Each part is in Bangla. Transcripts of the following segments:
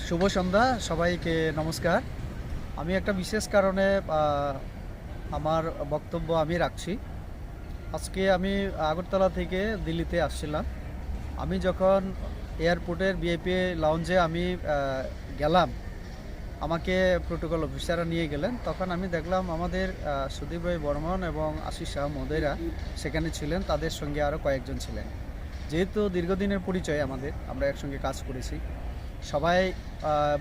শুভ সন্ধ্যা সবাইকে নমস্কার। আমি একটা বিশেষ কারণে আমার বক্তব্য আমি রাখছি। আজকে আমি আগরতলা থেকে দিল্লিতে আসছিলাম। আমি যখন এয়ারপোর্টের ভিআইপি লাউঞ্জে আমি গেলাম, আমাকে প্রোটোকল অফিসাররা নিয়ে গেলেন। তখন আমি দেখলাম আমাদের সুদীপ ভাই বর্মন এবং আশিস শাহ মহোদয়রা সেখানে ছিলেন, তাদের সঙ্গে আরও কয়েকজন ছিলেন। যেহেতু দীর্ঘদিনের পরিচয় আমাদের, আমরা একসঙ্গে কাজ করেছি, সবাই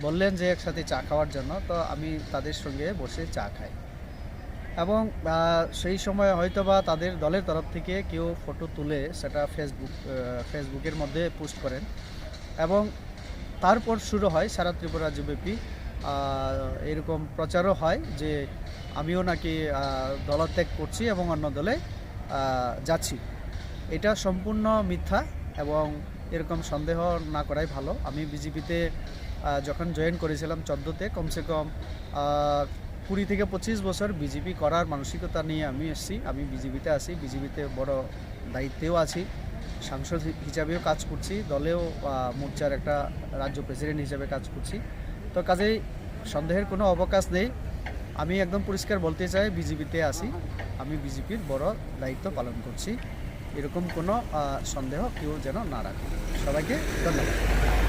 বললেন যে একসাথে চা খাওয়ার জন্য। তো আমি তাদের সঙ্গে বসে চা খাই এবং সেই সময় হয়তোবা তাদের দলের তরফ থেকে কেউ ফটো তুলে সেটা ফেসবুকের মধ্যে পোস্ট করেন এবং তারপর শুরু হয় সারা ত্রিপুরা রাজ্যব্যাপী এরকম প্রচারও হয় যে আমিও নাকি দলত্যাগ করছি এবং অন্য দলে যাচ্ছি। এটা সম্পূর্ণ মিথ্যা এবং এরকম সন্দেহ না করাই ভালো। আমি বিজেপিতে যখন জয়েন করেছিলাম 14তে, কমসে কম 20 থেকে 25 বছর বিজেপি করার মানসিকতা নিয়ে আমি এসেছি। আমি বিজেপিতে আছি, বিজেপিতে বড় দায়িত্বেও আছি, সাংসদ হিসাবেও কাজ করছি, দলেও মোর্চার একটা রাজ্য প্রেসিডেন্ট হিসেবে কাজ করছি। তো কাজেই সন্দেহের কোনো অবকাশ নেই। আমি একদম পরিষ্কার বলতে চাই, বিজেপিতে আছি, আমি বিজেপির বড় দায়িত্ব পালন করছি। এরকম কোনো সন্দেহ কেউ যেন না রাখে। সবাইকে ধন্যবাদ।